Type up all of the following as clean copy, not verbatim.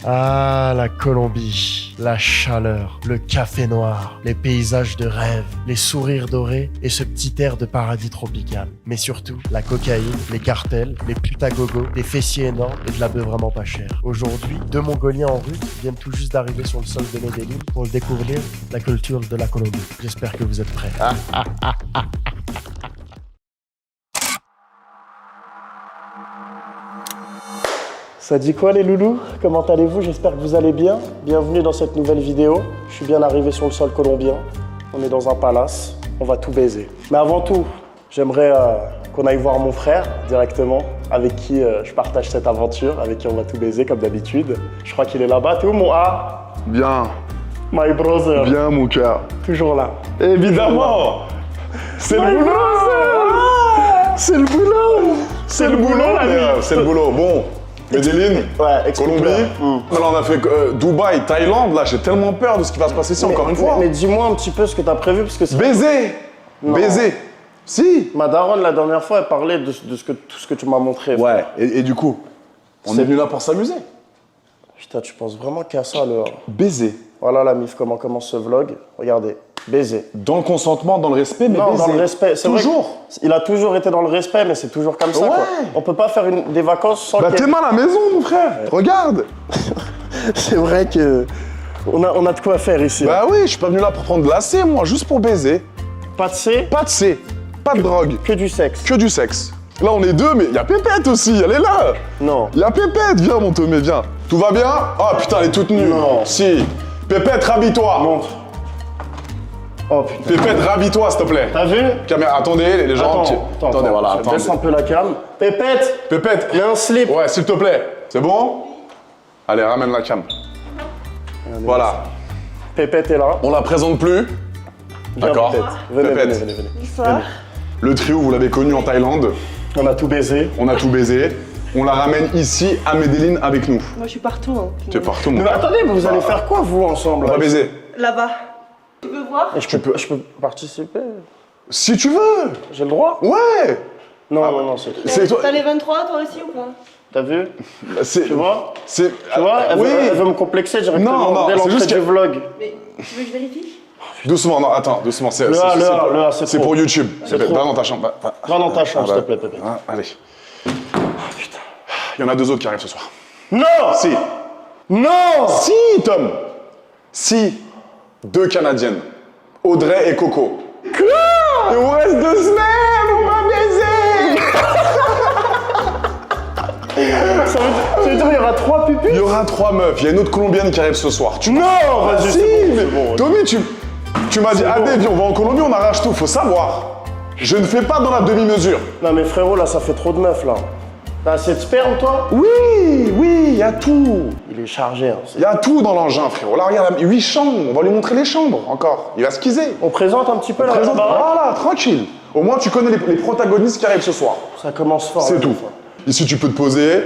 Ah, la Colombie, la chaleur, le café noir, les paysages de rêve, les sourires dorés et ce petit air de paradis tropical. Mais surtout, la cocaïne, les cartels, les putes à gogo, des fessiers énormes et de la bœuf vraiment pas chère. Aujourd'hui, deux Mongoliens en route viennent tout juste d'arriver sur le sol de Medellín pour découvrir la culture de la Colombie. J'espère que vous êtes prêts. Ça dit quoi les loulous? Comment allez-vous? J'espère que vous allez bien. Bienvenue dans cette nouvelle vidéo. Je suis bien arrivé sur le sol colombien. On est dans un palace. On va tout baiser. Mais avant tout, j'aimerais qu'on aille voir mon frère directement, avec qui je partage cette aventure, avec qui on va tout baiser comme d'habitude. Je crois qu'il est là-bas. T'es où mon A? Bien. My brother. Bien mon cœur. Toujours là. Évidemment. C'est le boulot. C'est le boulot. C'est le boulot la vie. C'est le boulot. Bon. Medellín, Ouais, Colombie. Là, on a fait Dubaï, Thaïlande. Là, j'ai tellement peur de ce qui va se passer ici encore une fois. Mais dis-moi un petit peu ce que t'as prévu parce que c'est... Baiser. Non. Baiser. Si. Ma daronne, la dernière fois, elle parlait de tout ce que tu m'as montré. Ouais. Et du coup, on est venu là pour s'amuser. Putain, tu penses vraiment qu'à ça, alors? Baiser. Voilà la mif, comment commence ce vlog. Regardez, baiser. Dans le consentement, dans le respect, mais Non, baiser. dans le respect. C'est vrai Toujours. il a toujours été dans le respect, mais c'est toujours comme ça, Ouais. quoi. On peut pas faire des vacances sans Bah qu'il y ait- t'es mal à la maison, mon frère. Regarde. C'est vrai que... On a de quoi faire ici. Bah oui, je suis pas venu là pour prendre de la C, moi, juste pour baiser. Pas de C, Pas de C, pas de drogue, que du sexe. que du sexe. Là, on est deux, mais il y a Pépette aussi, elle est là. Non. Il y a Pépette, viens mon Tomé, viens. Tout va bien? Ah putain, elle est toute nue. Non. Si. Pépette, rhabille-toi. Montre. Oh putain. Pépette, rhabille-toi, s'il te plaît. T'as vu? Caméra, attendez, les gens. Attendez, voilà, Je baisse attendez. un peu la cam. Pépette, Pépette. mets un slip. Ouais, s'il te plaît. C'est bon? Allez, ramène la cam. Voilà. Pépette est là. On la présente plus. Viens, D'accord. Pépette. Venez, Pépette. venez. Bonsoir. Le trio, vous l'avez connu en Thaïlande. On a tout baisé. On a tout baisé. On la ramène ici à Medellín avec nous. Moi, je suis partout. Hein, Tu es partout, mon Mais frère. attendez, vous allez faire quoi, vous, ensemble? On va là baiser. Là-bas. Tu veux voir? Et je peux participer? Si tu veux. J'ai le droit? Ouais. Non, non, c'est trop. C'est toi. T'as les 23, toi aussi, ou pas? T'as vu? C'est. Tu vois? C'est. Tu vois? Oui. Elle veut me complexer directement Non, dès c'est l'entrée juste du que- vlog. Mais tu veux que je vérifie? Doucement, non, attends, doucement. C'est Le A, c'est c'est trop. pour YouTube. C'est Va trop. dans ta chambre. Va dans ta chambre, Ah, s'il te bah. plaît, Pépé. Ah, allez. Putain. Il y en a deux autres qui arrivent ce soir. Non! Si. Non! Si, Tom. Si. Deux Canadiennes. Audrey et Coco. Quoi? Il vous reste 2 semaines, on va baiser. Ça veut dire qu'il y aura 3 pupilles? Il y aura 3 meufs. Il y a une autre Colombienne qui arrive ce soir. Non! Vas-y, Si, c'est bon, mais c'est bon. Tommy, tu m'as dit, C'est allez, bon. viens, on va en Colombie, on arrache tout. Faut savoir. Je ne fais pas dans la demi-mesure. Non, mais frérot, là, ça fait trop de meufs, là. T'as assez de sperme, toi? Oui, il y a tout. Il est chargé, hein. Il y a tout dans l'engin, frérot. Là, regarde, 8 chambres. On va lui montrer les chambres encore. Il va skizer. On présente un petit peu la Présente. baraque? Voilà, tranquille. Au moins, tu connais les protagonistes qui arrivent ce soir. Ça commence fort. C'est là, tout. des fois. Ici, tu peux te poser.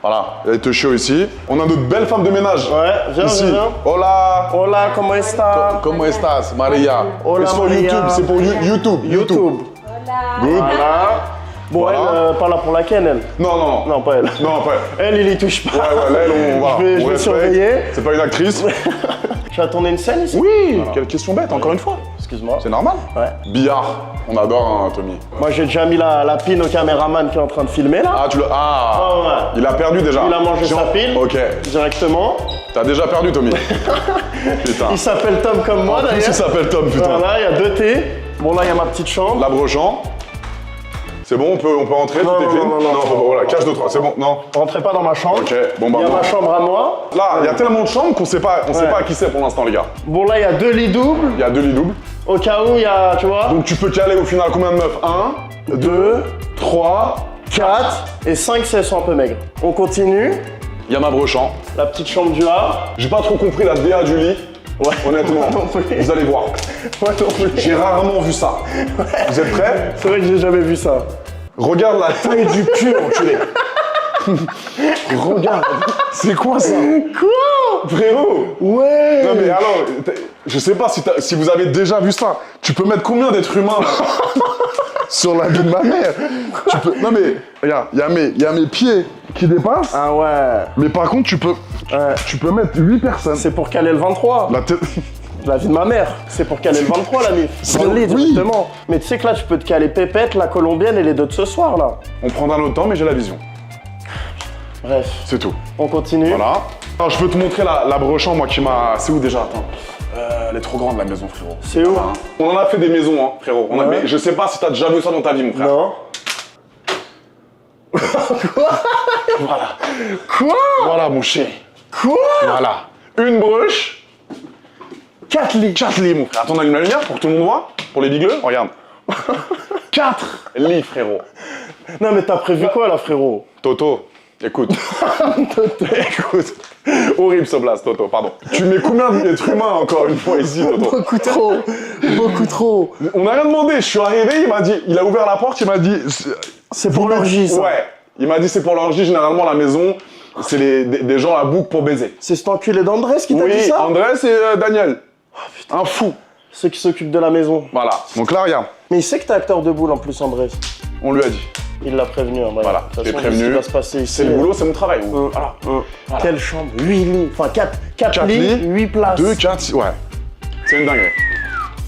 Voilà, il y a te chaud ici. On a notre belle femme de ménage. Ouais, viens, Ici. viens. Hola. Hola, comment está? Comment estás, Maria? Hola, C'est pour Maria. YouTube, c'est pour YouTube. YouTube. Good. Voilà. Bon, Voilà. elle, pas là pour la ken, elle. Non, non, non. Non, pas elle. Non, après. Elle, il y touche pas. Ouais, là, on va. Je vais on respecte. surveiller. C'est pas une actrice. Tu as tourné une scène ici? Oui, quelle question bête, encore une fois. Excuse-moi. C'est normal. Ouais. Billard, on adore, hein, Tommy. Moi, j'ai déjà mis la pine au caméraman qui est en train de filmer, là. Ah, tu l'as. Ah, Ah, ouais. il a perdu déjà. Il a mangé Tiens. sa pile. Ok. Directement. T'as déjà perdu, Tommy. Putain. Il s'appelle Tom comme moi, En plus, d'ailleurs. il s'appelle Tom, putain. Voilà, il y a 2 T. Bon, là, il y a ma petite chambre. La brochant. C'est bon, on peut rentrer, Non, tout est non, clean. non, non, non. Voilà, cache 2-3, c'est bon, non. Rentrez pas dans ma chambre. Ok, bon bah Il y a bon. ma chambre à moi. Là, il y a tellement de chambres qu'on sait pas, sait Ouais. pas à qui c'est pour l'instant, les gars. Bon, là, il y a 2 lits doubles. Il y a 2 lits doubles. Au cas où, il y a, tu vois, Donc tu peux caler au final combien de meufs? 1, 2, 3. 4 et 5 si elles sont un peu maigres. On continue. Il y a ma brochant. La petite chambre du A. J'ai pas trop compris la DA du lit. Ouais. Honnêtement, Non plus. vous allez voir. Ouais, non plus. J'ai rarement vu ça. Vous êtes prêts? C'est vrai que j'ai jamais vu ça. Regarde la taille du cul, enculé. Regarde. C'est quoi ça? Quoi? Frérot. Ouais. Non mais alors, je sais pas si vous avez déjà vu ça. Tu peux mettre combien d'êtres humains là, sur la vie de ma mère? Non mais, regarde, il y a mes pieds qui dépassent. Ah ouais. Mais par contre, tu peux mettre 8 personnes. C'est pour caler le 23. La tête... La vie de ma mère. C'est pour caler le 23, la mif. C'est- Dans le lit, oui. directement. Mais tu sais que là, tu peux te caler Pépette, la colombienne et les deux de ce soir, là. On prendra notre temps, mais j'ai la vision. Bref, C'est tout. on continue. Voilà. Alors, je peux te montrer la brochambre, moi, qui m'a... C'est où déjà? Attends. Elle est trop grande, la maison, frérot. C'est où? Hein. On en a fait des maisons, hein, frérot. Ouais. Mais je sais pas si t'as déjà vu ça dans ta vie, mon frère. Non. Voilà. Quoi? Voilà, mon chéri. Quoi? Voilà. Une broche, 4 lits. 4 lits, mon frère. Attends, on allume la lumière pour que tout le monde voit. Pour les bigleux, regarde. 4 lits, frérot. Non, mais t'as prévu quoi, là, frérot? Toto, écoute. Écoute. Horrible ce blast, Toto, pardon. Tu mets combien d'êtres humains encore une fois ici, Toto? Beaucoup trop. Beaucoup trop. On n'a rien demandé. Je suis arrivé, il m'a dit, il a ouvert la porte, il m'a dit. C'est pour l'orgie, ça. Ouais. Il m'a dit c'est pour l'orgie. Généralement, la maison, c'est des gens à boucle pour baiser. C'est cet enculé d'Andrés qui t'a dit Oui, ça? Andrés et Daniel. Un fou. Ceux qui s'occupent de la maison. Voilà. Donc là, regarde. Mais il sait que t'es acteur de boule, en plus, Andrés. On lui a dit. Il l'a prévenu, Andrés. Voilà, De toute t'es façon, prévenu. ce qui va se passer ici. C'est le boulot, c'est mon travail. Voilà. Quelle chambre? 8 lits. Enfin, 4 4 lits, lits, 8 places. 2, 4, 6. Ouais. C'est une dinguerie.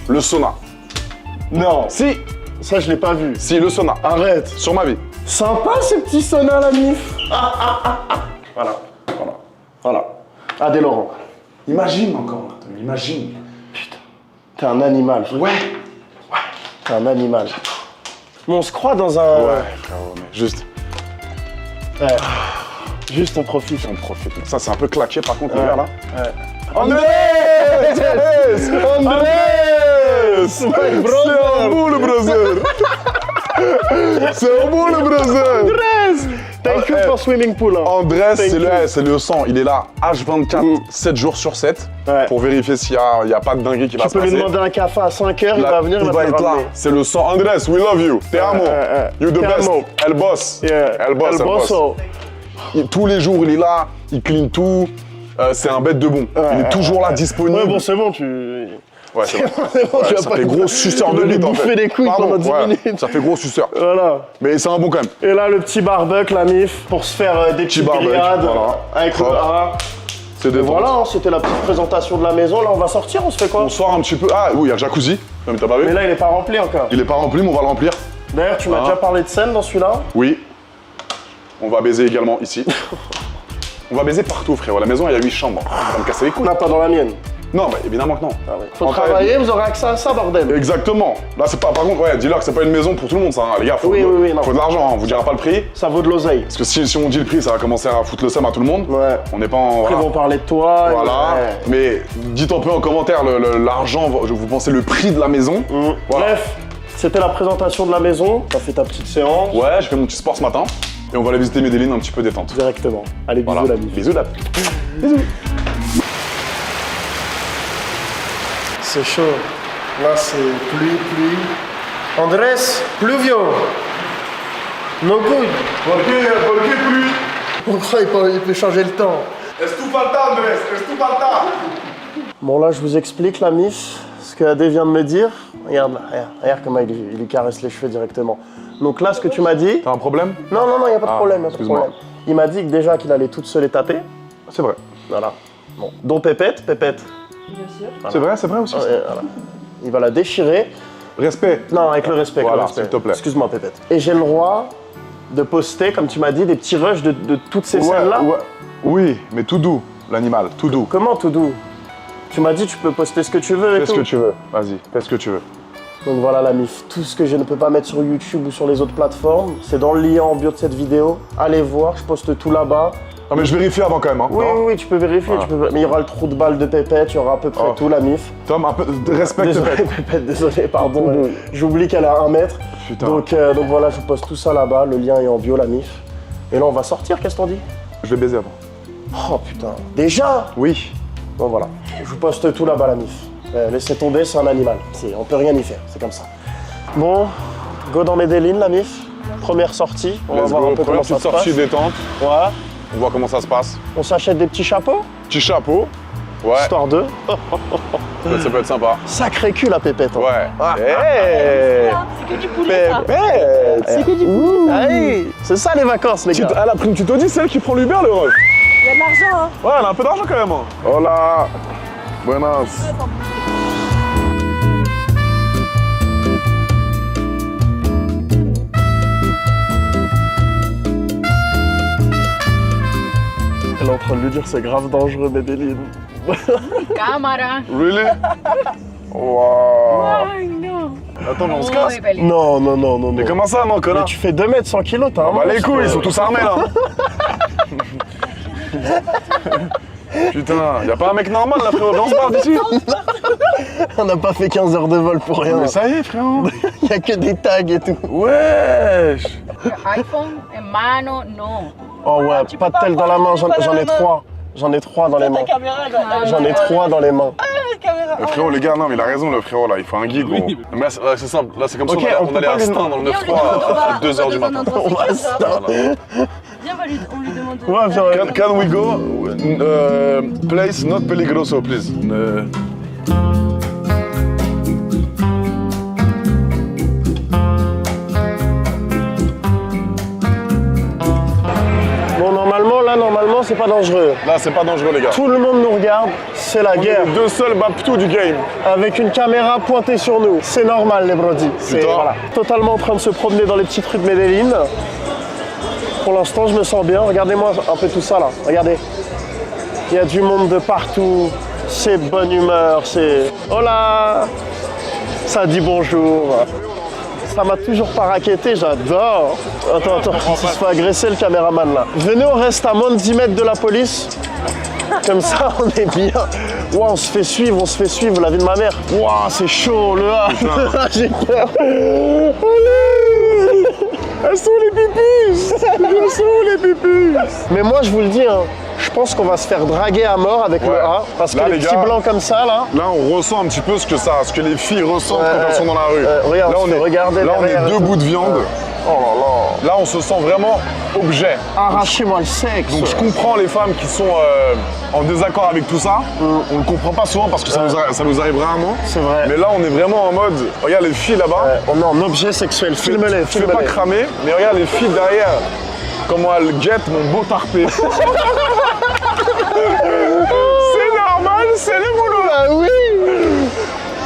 Le sauna. Non. Si, Ça, je l'ai pas vu. si, le sauna. Arrête. Sur ma vie. Sympa, ces petits saunas, la mif. Voilà. Voilà. Voilà. Adé Laurent. Imagine encore, imagine. T'es un animal. Ouais. T'es un animal. Mais on se croit dans un... Ouais, frérot, mais juste, Ouais. Juste on profite. on profite. Ça, c'est un peu claqué par contre, Ouais. le verre là. Ouais. Andrés! Andrés! My C'est brother! un beau le brother! C'est un beau le brother! Thank you for swimming pool. Hein. Andrés, Thank you. c'est le sang. Il est là, H24, 7 jours sur 7, Ouais. pour vérifier s'il n'y a pas de dinguerie qui va Tu se peux lui passer. demander un café à 5h, il Là, va venir, il va te le être là. ramener. C'est le sang. Andrés, we love you. Te amo. You the Te best. amo. Elle bosse. Yeah. Elle bosse, El elle bosse. Bosso. Tous les jours, il est là, il clean tout. C'est un bête de bon. Il est toujours là, disponible. Ouais, bon, c'est bon, tu... Ouais, c'est vrai. C'est bon, Ouais, tu vas ça pas fait gros suceur tu de vas lui bite en bouffer fait. les couilles Pardon, pendant 10 ouais, minutes. ça fait gros suceur. Voilà. Mais c'est un bon quand même. Et là, le petit barbecue, la mif, pour se faire des petites barbecue, grillades voilà. avec le Propre. A. C'est Et détente. voilà, hein, c'était la petite présentation de la maison. Là, on va sortir, on se fait quoi? On sort un petit peu. Ah oui, il y a le jacuzzi. Non, mais t'as pas vu? Mais là, il est pas rempli encore. Il est pas rempli, mais on va le remplir. D'ailleurs, tu m'as Ah. déjà parlé de scène dans celui-là. Oui. On va baiser également ici. On va baiser partout, frérot. La maison, il y a 8 chambres. On va me casser les couilles. Non, pas dans la mienne. Non, bah évidemment que non. Faut En travailler, vous aurez accès à ça, bordel. Exactement. Là, c'est pas. Par contre, ouais, dis-leur que c'est pas une maison pour tout le monde, ça, hein, les gars. Faut, Oui, non. faut de l'argent, hein. On vous dira pas le prix. Ça vaut de l'oseille. Parce que si on dit le prix, ça va commencer à foutre le seum à tout le monde. Ouais. On n'est pas en. Après, ils Voilà. vont parler de toi. Voilà. Ouais. Mais dites un peu en commentaire l'argent, vous pensez le prix de la maison. Voilà. Bref, c'était la présentation de la maison. T'as fait ta petite séance. Ouais, j'ai fait mon petit sport ce matin. Et on va aller visiter Medellin un petit peu détente. Directement. Allez, bisous, Voilà. la mif. Bisous, la. C'est chaud. Là, c'est pluie. Andrés, pluvio. No good. On croit qu'il peut changer le temps. Estupalta, Andrés, estupalta. Bon, là, je vous explique la mif, ce que Adé vient de me dire. Regarde comment il lui caresse les cheveux directement. Donc là, ce que tu m'as dit... T'as un problème? Non, il n'y a pas de Ah, problème, excuse-moi. Il m'a dit que déjà qu'il allait toutes se les taper. C'est vrai. Voilà. Bon. Dont Pépette. Bien sûr. C'est vrai aussi. Voilà. Il va la déchirer. Respect. Non, avec le respect. Voilà, le respect. s'il te plaît. Excuse-moi, Pépette. Et j'ai le droit de poster, comme tu m'as dit, des petits rushs de toutes ces scènes-là. Oui, mais tout doux, l'animal, tout doux. Comment tout doux? Tu m'as dit tu peux poster ce que tu veux et Fais ce tout. que tu veux. Vas-y, fais ce que tu veux. Donc voilà la mif. Tout ce que je ne peux pas mettre sur YouTube ou sur les autres plateformes, c'est dans le lien en bio de cette vidéo. Allez voir, je poste tout là-bas. Non, mais je vérifie avant quand même. Hein. Oui, Non tu peux vérifier. Voilà. Mais il y aura le trou de balle de Pépette, il y aura à peu près Oh. tout la mif. Tom, un peu de respect. Désolé Pépette, désolé, pardon. J'oublie qu'elle a 1 mètre. Putain. Donc voilà, je vous poste tout ça là-bas. Le lien est en bio, la mif. Et là, on va sortir, qu'est-ce qu'on dit? Je vais baiser avant. Oh putain, déjà? Oui. Bon voilà, je vous poste tout là-bas, la mif. Laissez tomber, c'est un animal. On peut rien y faire, c'est comme ça. Bon, go dans Medellin, la mif. Première sortie, on va Let's voir go. un peu comment Première ça petite se passe. sortie détente. Ouais. On voit comment ça se passe. On s'achète des petits chapeaux? Petit chapeau. Ouais, Histoire de. ça peut être sympa. Sacré cul la pépette. Hein. Ouais. Ah. Hey. C'est que du poulet, ça. Pépette. C'est que du poulet, Ouh, ça. hey, c'est ça les vacances, les gars. Elle a pris une petite Audi, c'est elle qui prend l'Uber, le ref. Il y a de l'argent, hein. Ouais, elle a un peu d'argent quand même. Hein. Hola. Buenas. Elle est en train de lui dire c'est grave dangereux, Medellin. Cámara. Really? Wow. Ay, no. Attends, mais on se casse. Muy peligroso. Non, non, non, non, Mais non. comment ça, non, Mais connard? tu fais 2 mètres 100 kilos, t'as un Bah les monstre. couilles, ils sont tous armés là. Putain, y'a pas un mec normal là, frérot, viens, on se barre d'ici. On n'a pas fait 15 heures de vol pour rien. Mais ça y est, frérot. Il y a que des tags et tout. Wesh. iPhone en mano, no. Oh ouais, tu pas peux de tel pas dans la main, prendre, j'en pas ai dans la main. 3. J'en ai 3 dans les mains. Ta caméra, là. J'en ai 3 dans les mains. Ah, la caméra. Le frérot, les gars, non, mais il a raison, le frérot là, il faut un guide, gros. Mais là, c'est simple, là, c'est comme Ok, si on on peut allait pas à lui Stein dans le 9-3 à 2h du matin. On va ça. Viens, on lui demande. Ouais, viens. Can we go place not peligroso, please? Bon, normalement, c'est pas dangereux. Là, c'est pas dangereux, les gars. Tout le monde nous regarde, c'est la On est guerre. les deux seuls Baptou du game. Avec une caméra pointée sur nous. C'est normal, les brodis. C'est Putain. voilà. Totalement en train de se promener dans les petites rues de Medellin. Pour l'instant, je me sens bien. Regardez-moi un peu tout ça, là. Regardez. Il y a du monde de partout. C'est bonne humeur, c'est... Hola. Ça dit bonjour. Ça m'a toujours pas raquetté, j'adore. Attends, il se fait agresser le caméraman là. Venez, on reste à moins de 10 mètres de la police. Comme ça, on est bien. Ouah, on se fait suivre, la vie de ma mère. Ouah, c'est chaud, le A. J'ai peur. Allez. Elles sont les pipis. Elles sont les pipis. Mais moi, je vous le dis, hein, je pense qu'on va se faire draguer à mort avec le Ouais. A. Parce que Là, les les petits gars, blancs comme ça, là... Là, on ressent un petit peu ce que les filles ressentent quand elles sont dans la rue. regarde, là, on est, regardez là, on derrière est et deux tout. bouts de viande. Oh là là. Là, on se sent vraiment objet. Arrachez-moi le sexe. Donc, je comprends les femmes qui sont en désaccord avec tout ça. On le comprend pas souvent parce que ça nous arrive rarement. C'est vrai. Mais là, on est vraiment en mode. Regarde les filles là-bas. On est en objet sexuel. Filme-les, Tu fais pas filme-les. cramer, mais regarde les filles derrière. Comment elles guettent mon beau tarpé. C'est normal, c'est le boulot. Ah oui.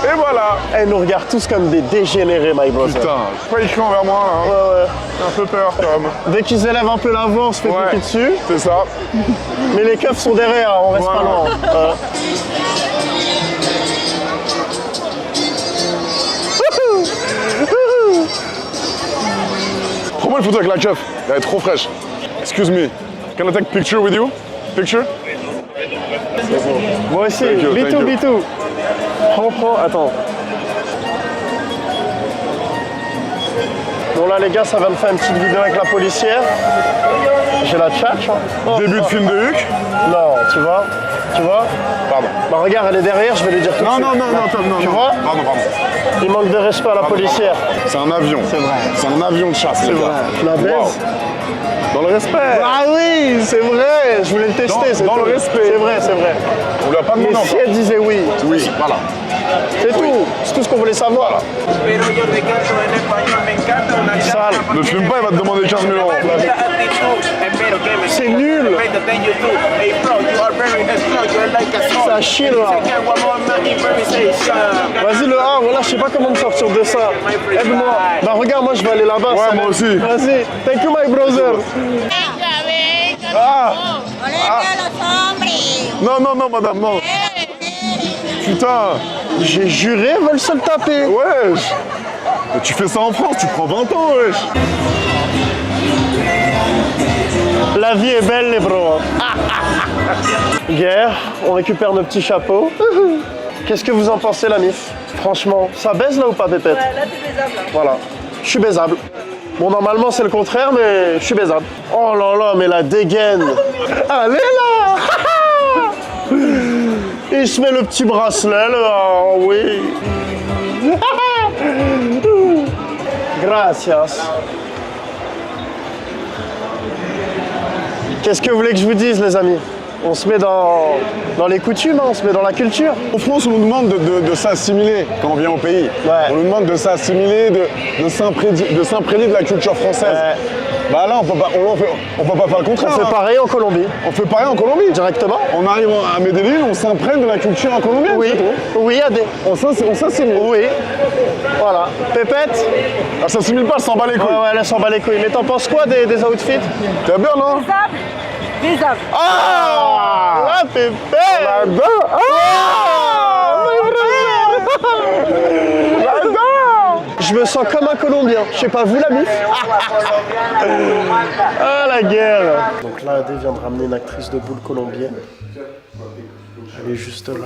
Et voilà. Elles nous regardent tous comme des dégénérés, my brother. Putain, pas écrit envers moi là. Hein. Ouais, ouais. J'ai un peu peur quand même. Dès qu'ils élèvent un peu la voix, on se fait Ouais, piquer dessus. c'est ça. Mais les keufs sont derrière, on reste Voilà. pas loin. Prends-moi une photo avec la keuf. Elle est trop fraîche. Excuse me. Can I take a picture with you? Picture? Moi aussi, Thank you, thank bitou, you. bitou. Prends, attends. Bon là les gars, ça va me faire une petite vidéo avec la policière. J'ai la tchatch. Hein. Oh, Début de film de Huck. Non, tu vois. Pardon. Bah regarde, elle est derrière, je vais lui dire tout de Non, suite. non, non, non, Tom, non. Tu non. vois, Pardon. il manque de respect à la policière. C'est un avion. C'est vrai. C'est un avion de chasse, les gars. Tu la baises. Dans le respect. Ah oui, c'est vrai, je voulais le tester. c'est dans tout. le respect. C'est vrai, c'est vrai. On lui a pas Mais demandé si encore. elle disait oui, Oui, voilà. c'est tout. C'est tout ce qu'on voulait savoir. Pero yo te canto en español, me encanta una Sale. Ne filme pas, il va te demander 15 000 euros. C'est nul. Ça chie là. Vas-y le A, voilà, je sais pas comment me sortir de ça. Aide-moi. Bah regarde, moi je vais aller là-bas. Ouais, ça moi va. aussi. Vas-y. Thank you my brother. Ah ¡Colega los hombres! Non, non, non, madame, non. Putain. J'ai juré, elles veulent se le taper. Wesh. Mais tu fais ça en France, tu prends 20 ans, wesh. La vie est belle les bros. Guerre, on récupère nos petits chapeaux. Qu'est-ce que vous en pensez la mif? Franchement, ça baise là ou pas Pépette? Ouais, là, t'es baisable. Là. Voilà, je suis baisable. Bon, normalement, c'est le contraire, mais je suis baisable. Oh là là, mais la dégaine. Allez là. Il se met le petit bracelet là, oh, oui. Gracias. Qu'est-ce que vous voulez que je vous dise, les amis? On se met dans les coutumes, hein, on se met dans la culture. En France, on nous demande de s'assimiler quand on vient au pays. Ouais. On nous demande de s'assimiler, de s'imprégner de la culture française. Bah là, on peut pas faire le contraire. On fait pareil en Colombie. On fait pareil en Colombie. Directement. On arrive à Medellín, on s'imprègne de la culture colombienne. Oui, c'est tout. oui, Adé. On s'assimile. Oui. Voilà. Pépette. Elle s'assimile pas, elle s'en bat les couilles. Ouais, elle s'en bat les couilles. Mais t'en penses quoi des outfits? T'es bien, non? Des arbres. Ah, la Pépette. Je me sens comme un Colombien. Je sais pas, vous la mif? Ah, la guerre. Donc là, Adé vient de ramener une actrice de boule colombienne. Elle est juste là.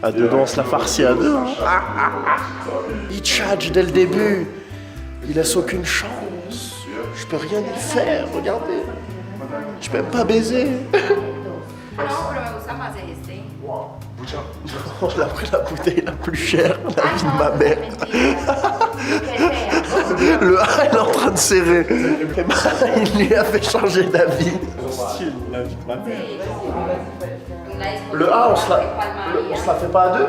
À deux, on se la farcie à deux. Il tchatche dès le début. Il laisse aucune chance. Je peux rien y faire, regardez. Je peux même pas baiser. No, pero me gusta más este. On a pris la bouteille la plus chère de la vie de ma mère. Le A est en train de serrer. Et bah, il lui a fait changer d'avis. La vie de ma mère. Le A, on se la fait pas à deux?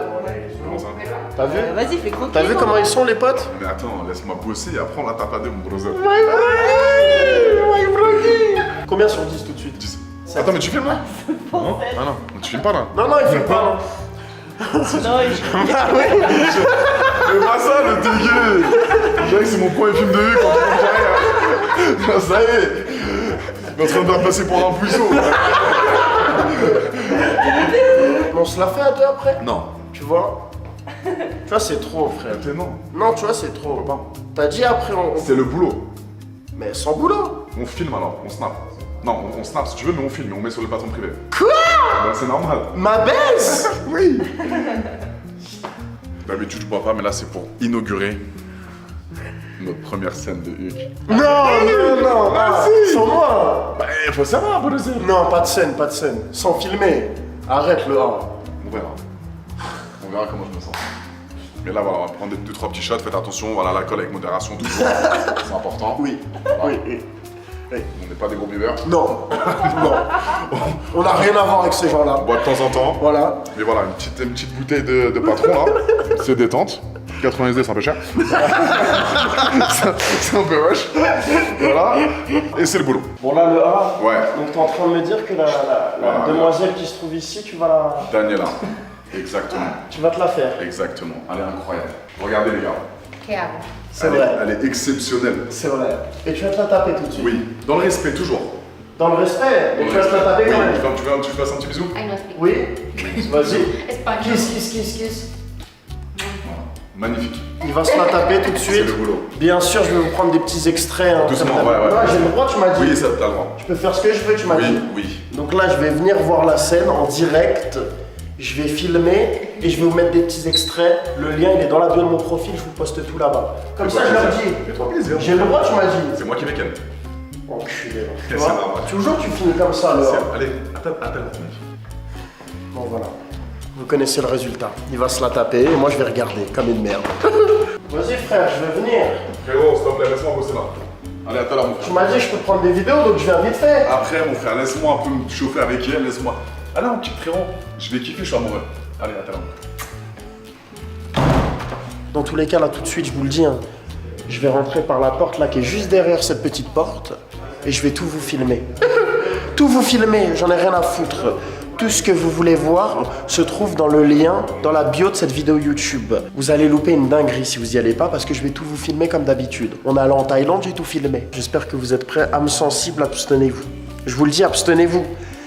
T'as vu? Vas-y, fais croquer. T'as vu comment ils sont les potes? Mais attends, laisse-moi bosser et après on la tape à deux, mon brother. Combien sur 10 tout de suite? 10. Attends, mais tu filmes là? Non? Ah non, tu filmes pas là? Non, il fait pas. Non, Ah oui. Mais pas ça, le dégueu! Je dirais que c'est mon premier film de vie quand j'arrive. Ça y est! Il est en train de me passer pour un puceau. On se la fait à deux après? Non. Tu vois? Tu vois, c'est trop, frère. Mais non. Non, tu vois, c'est trop. T'as dit après, C'est le boulot. Mais sans boulot. On filme alors, on snap. Non, on snap si tu veux, mais on filme et on met sur le patron privé. Quoi? Bah, c'est normal. Ma baisse. Oui. D'habitude, je bois pas, mais là, c'est pour inaugurer notre première scène de Hugues. Non, si. sans moi. Bah, faut savoir, bon deuxième. Non, pas de scène. Sans filmer. Arrête le A. On verra. On verra comment je me sens. Mais là, voilà, on va prendre 2-3 petits shots. Faites attention, voilà, l'alcool avec modération, toujours. C'est important. Oui. Voilà. Oui. On n'est pas des gros buveurs. Non. On n'a rien à voir avec ces gens-là. On boit de temps en temps. Voilà. Mais voilà, une petite bouteille de patron, là. C'est détente. 80 SD, c'est un peu cher. c'est un peu rush. Voilà. Et c'est le boulot. Bon, là, le A. Ouais. Donc, t'es en train de me dire que la demoiselle qui se trouve ici, tu vas la... Daniela. Exactement. Tu vas te la faire. Exactement. Elle est incroyable. Regardez, les gars. ¿Qué hago? C'est Elle vrai. elle est exceptionnelle. C'est vrai. Et tu vas te la taper tout de suite. Oui. Dans le respect, toujours. Dans le respect. Et tu vas te la taper quand même. Oui. Tu fasses un petit bisou? Ay, no explico. Oui. Vas-y. Español. Kiss. Voilà. Magnifique. Il va se la taper tout de C'est suite. le boulot. Bien sûr, je vais vous prendre des petits extraits. Hein, Doucement, comme ouais. Non, j'ai le droit, tu m'as dit. Oui, ça, t'as le droit. Je peux faire ce que je veux, tu m'as dit. Oui. Donc là, je vais venir voir la scène en direct. Je vais filmer et je vais vous mettre des petits extraits. Le lien, il est dans la bio de mon profil, je vous poste tout là-bas. Comme ça, je leur dis. Fais-toi plaisir. J'ai le droit, tu m'as dit. C'est moi qui vais ken. Enculé. Tu C'est vois normal. Toujours, tu finis comme ça, le. Allez, appelle ton mec. Bon, voilà. Vous connaissez le résultat. Il va se la taper et moi, je vais regarder comme une merde. Vas-y, frère, je vais venir. Frérot, s'il te plaît, laisse-moi bosser là. Allez, à tout à l'heure, mon Tu frère. m'as dit, je peux prendre des vidéos, donc je viens vite fait. Après, mon frère, laisse-moi un peu me chauffer avec elle, laisse-moi. Allez, mon petit frérot. Je vais kiffer, je suis amoureux. Allez, à tout à l'heure. Dans tous les cas, là, tout de suite, je vous le dis, hein, je vais rentrer par la porte là qui est juste derrière cette petite porte et je vais tout vous filmer. Tout vous filmer, j'en ai rien à foutre. Tout ce que vous voulez voir se trouve dans le lien, dans la bio de cette vidéo YouTube. Vous allez louper une dinguerie si vous y allez pas parce que je vais tout vous filmer comme d'habitude. On est allé en Thaïlande, j'ai tout filmé. J'espère que vous êtes prêts. Âme sensible, abstenez-vous. Je vous le dis, abstenez-vous.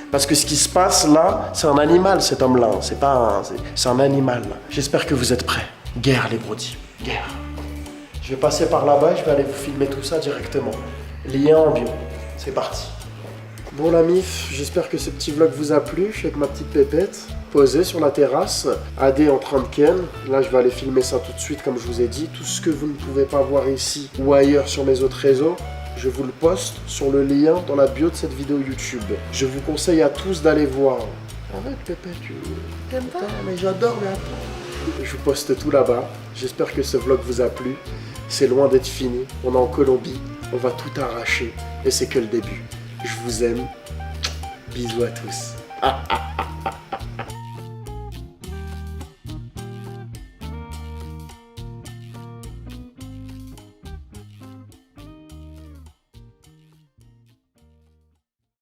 Parce que ce qui se passe là, c'est un animal cet homme-là. C'est pas c'est un animal. J'espère que vous êtes prêts. Guerre les brodis, guerre. Je vais passer par là-bas et je vais aller vous filmer tout ça directement. Lien en bio. C'est parti. Bon la mif, j'espère que ce petit vlog vous a plu. Je suis avec ma petite pépette, posée sur la terrasse. Adé en train de ken. Là je vais aller filmer ça tout de suite comme je vous ai dit. Tout ce que vous ne pouvez pas voir ici ou ailleurs sur mes autres réseaux, je vous le poste sur le lien dans la bio de cette vidéo YouTube. Je vous conseille à tous d'aller voir. Arrête pépette, tu t'aimes pas? Mais j'adore, mais attends. Je vous poste tout là-bas. J'espère que ce vlog vous a plu. C'est loin d'être fini. On est en Colombie. On va tout arracher. Et c'est que le début. Je vous aime. Bisous à tous.